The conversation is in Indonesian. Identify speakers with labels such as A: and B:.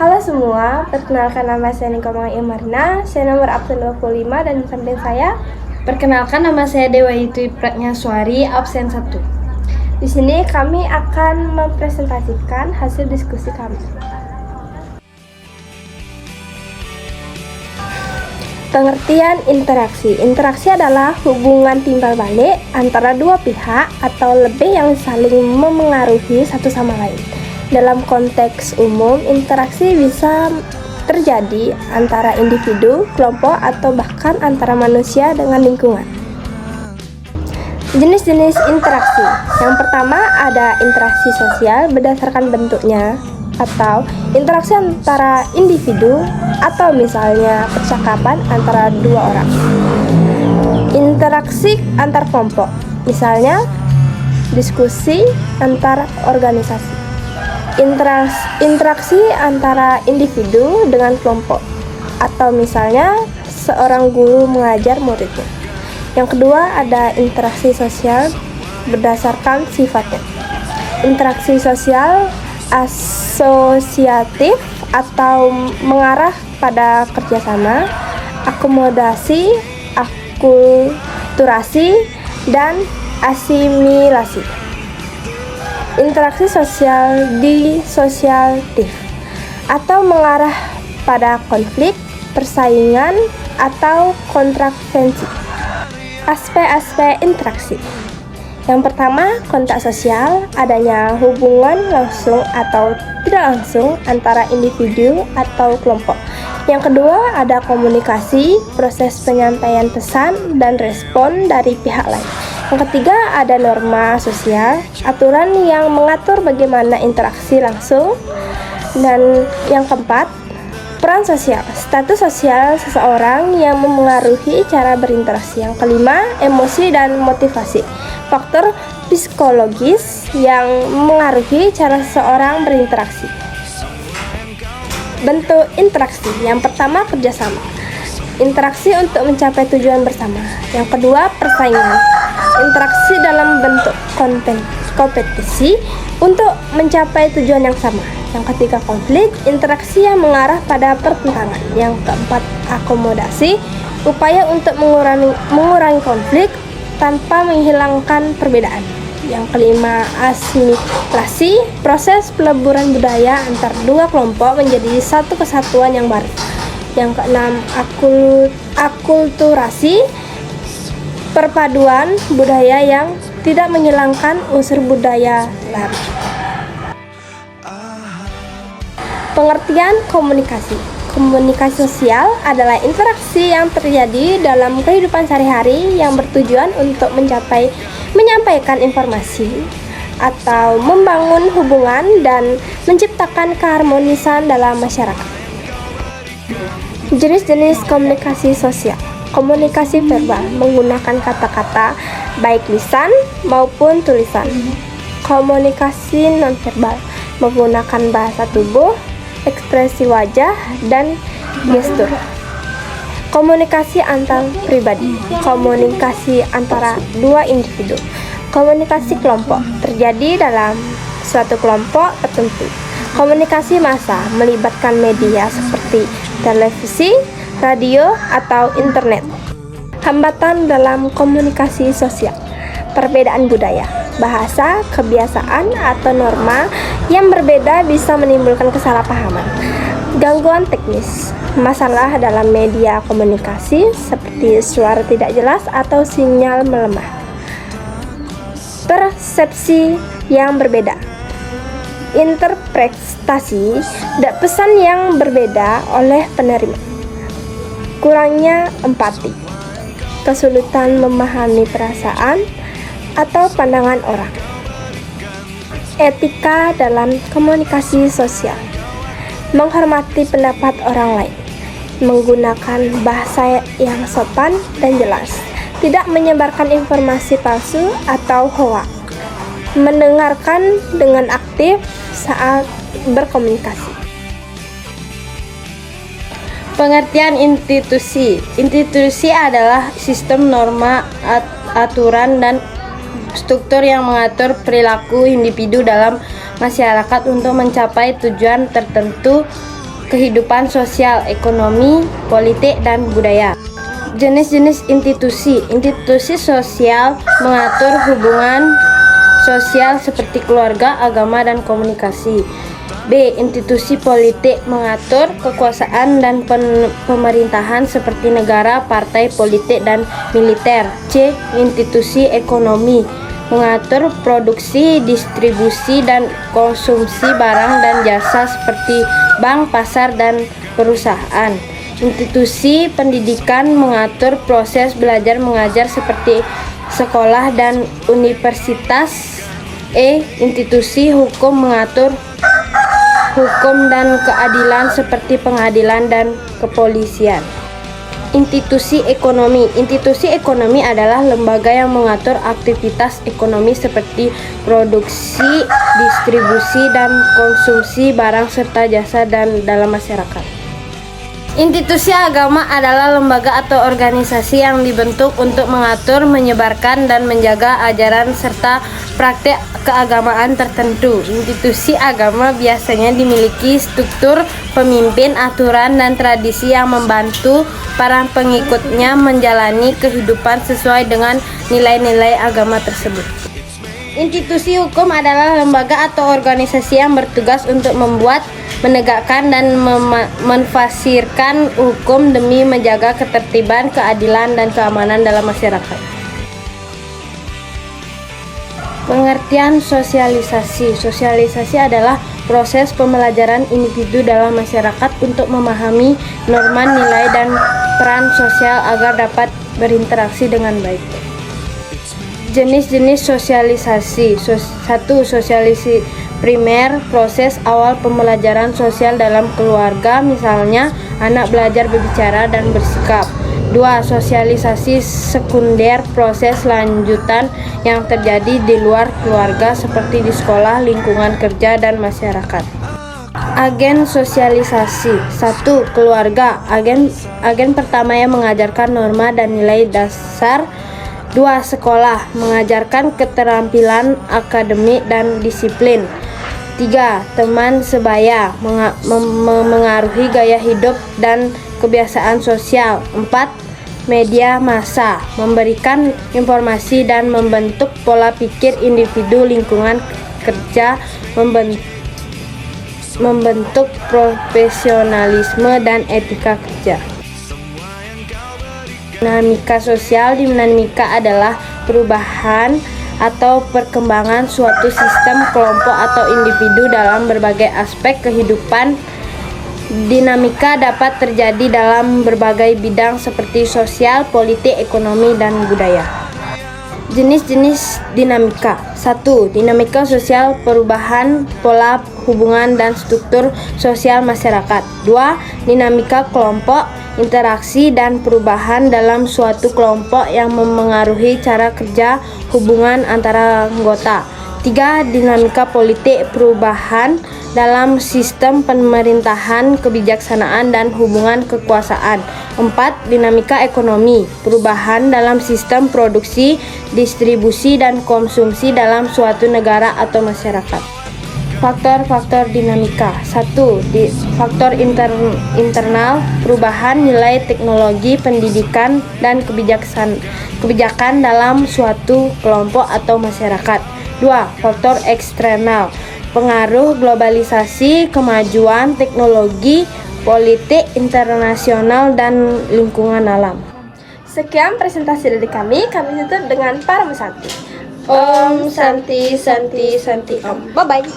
A: Halo semua, perkenalkan nama saya Nika Marina, saya nomor absen 25 dan samping saya.
B: Perkenalkan nama saya Dewa Itu Pratnyaswari, absen 1.
A: Di sini kami akan mempresentasikan hasil diskusi kami. Pengertian interaksi. Interaksi adalah hubungan timbal balik antara dua pihak atau lebih yang saling memengaruhi satu sama lain. Dalam konteks umum, interaksi bisa terjadi antara individu, kelompok, atau bahkan antara manusia dengan lingkungan. Jenis-jenis interaksi. Yang pertama ada interaksi sosial berdasarkan bentuknya, atau interaksi antara individu atau misalnya percakapan antara dua orang. Interaksi antar kelompok, misalnya diskusi antar organisasi. Interaksi antara individu dengan kelompok, atau misalnya seorang guru mengajar muridnya. Yang kedua ada interaksi sosial berdasarkan sifatnya. Interaksi sosial asosiatif atau mengarah pada kerjasama, akomodasi, akulturasi, dan asimilasi. Interaksi sosial disosiatif atau mengarah pada konflik, persaingan, atau kontravensi. Aspek-aspek interaksi. Yang pertama, kontak sosial, adanya hubungan langsung atau tidak langsung antara individu atau kelompok. Yang kedua, ada komunikasi, proses penyampaian pesan dan respon dari pihak lain. Yang ketiga, ada norma sosial, aturan yang mengatur bagaimana interaksi langsung. Dan yang keempat, peran sosial, status sosial seseorang yang memengaruhi cara berinteraksi. Yang kelima, emosi dan motivasi, faktor psikologis yang mengaruhi cara seseorang berinteraksi. Bentuk interaksi. Yang pertama, kerjasama, interaksi untuk mencapai tujuan bersama. Yang kedua, persaingan, interaksi dalam bentuk kompetisi untuk mencapai tujuan yang sama. Yang ketiga, konflik, interaksi yang mengarah pada pertentangan. Yang keempat, akomodasi, upaya untuk mengurangi konflik tanpa menghilangkan perbedaan. Yang kelima, asimilasi, proses peleburan budaya antar dua kelompok menjadi satu kesatuan yang baru. Yang keenam, akulturasi, perpaduan budaya yang tidak menghilangkan unsur budaya lama. Pengertian komunikasi. Komunikasi sosial adalah interaksi yang terjadi dalam kehidupan sehari-hari yang bertujuan untuk menyampaikan informasi atau membangun hubungan dan menciptakan keharmonisan dalam masyarakat. Jenis-jenis komunikasi sosial. Komunikasi verbal menggunakan kata-kata baik lisan maupun tulisan. Komunikasi nonverbal menggunakan bahasa tubuh, ekspresi wajah, dan gestur. Komunikasi antar pribadi, komunikasi antara dua individu. Komunikasi kelompok terjadi dalam suatu kelompok tertentu. Komunikasi massa melibatkan media seperti televisi, radio, atau internet. Hambatan dalam komunikasi sosial. Perbedaan budaya, bahasa, kebiasaan, atau norma yang berbeda bisa menimbulkan kesalahpahaman. Gangguan teknis, masalah dalam media komunikasi seperti suara tidak jelas atau sinyal melemah. Persepsi yang berbeda, interpretasi dan pesan yang berbeda oleh penerima. Kurangnya empati, kesulitan memahami perasaan atau pandangan orang. Etika dalam komunikasi sosial, menghormati pendapat orang lain, menggunakan bahasa yang sopan dan jelas, tidak menyebarkan informasi palsu atau hoaks, mendengarkan dengan aktif saat berkomunikasi.
B: Pengertian institusi. Institusi adalah sistem norma, aturan, dan struktur yang mengatur perilaku individu dalam masyarakat untuk mencapai tujuan tertentu kehidupan sosial, ekonomi, politik, dan budaya. Jenis-jenis institusi. Institusi sosial mengatur hubungan sosial seperti keluarga, agama, dan komunikasi. B. Institusi politik mengatur kekuasaan dan pemerintahan seperti negara, partai politik, dan militer. C. Institusi ekonomi mengatur produksi, distribusi, dan konsumsi barang dan jasa seperti bank, pasar, dan perusahaan. Institusi pendidikan mengatur proses belajar mengajar seperti sekolah dan universitas. E. Institusi hukum mengatur hukum dan keadilan seperti pengadilan dan kepolisian. Institusi ekonomi. Institusi ekonomi adalah lembaga yang mengatur aktivitas ekonomi seperti produksi, distribusi, dan konsumsi barang serta jasa dan dalam masyarakat. Institusi agama adalah lembaga atau organisasi yang dibentuk untuk mengatur, menyebarkan, dan menjaga ajaran serta praktek keagamaan tertentu. Institusi agama biasanya dimiliki struktur pemimpin, aturan, dan tradisi yang membantu para pengikutnya menjalani kehidupan sesuai dengan nilai-nilai agama tersebut. Institusi hukum adalah lembaga atau organisasi yang bertugas untuk membuat, menegakkan, dan menfasirkan hukum demi menjaga ketertiban, keadilan, dan keamanan dalam masyarakat. Pengertian sosialisasi. Sosialisasi adalah proses pembelajaran individu dalam masyarakat untuk memahami norma, nilai, dan peran sosial agar dapat berinteraksi dengan baik. Jenis-jenis sosialisasi. 1. Sosialisasi primer, proses awal pembelajaran sosial dalam keluarga, misalnya anak belajar berbicara dan bersikap. 2. Sosialisasi sekunder, proses lanjutan yang terjadi di luar keluarga seperti di sekolah, lingkungan kerja, dan masyarakat. Agen sosialisasi. 1. Keluarga. Agen pertama yang mengajarkan norma dan nilai dasar. 2. Sekolah, mengajarkan keterampilan akademik dan disiplin. 3. Teman sebaya, mengaruhi gaya hidup dan kebiasaan sosial. 4. Media massa, memberikan informasi dan membentuk pola pikir individu, lingkungan kerja, membentuk profesionalisme dan etika kerja. Dinamika sosial. Dinamika adalah perubahan atau perkembangan suatu sistem, kelompok, atau individu dalam berbagai aspek kehidupan. Dinamika dapat terjadi dalam berbagai bidang seperti sosial, politik, ekonomi, dan budaya. Jenis-jenis dinamika. 1. Dinamika sosial, perubahan pola hubungan dan struktur sosial masyarakat. 2. Dinamika kelompok, interaksi dan perubahan dalam suatu kelompok yang memengaruhi cara kerja hubungan antara anggota. 3. Dinamika politik, perubahan dalam sistem pemerintahan, kebijaksanaan, dan hubungan kekuasaan. 4. Dinamika ekonomi, perubahan dalam sistem produksi, distribusi, dan konsumsi dalam suatu negara atau masyarakat. Faktor-faktor dinamika. 1. Faktor internal, perubahan nilai teknologi, pendidikan, dan kebijakan dalam suatu kelompok atau masyarakat. 2. Faktor eksternal, pengaruh globalisasi, kemajuan teknologi, politik internasional, dan lingkungan alam.
A: Sekian presentasi dari kami tutup dengan Parama Santi. Om Santi Santi Santi Om. Bye-bye.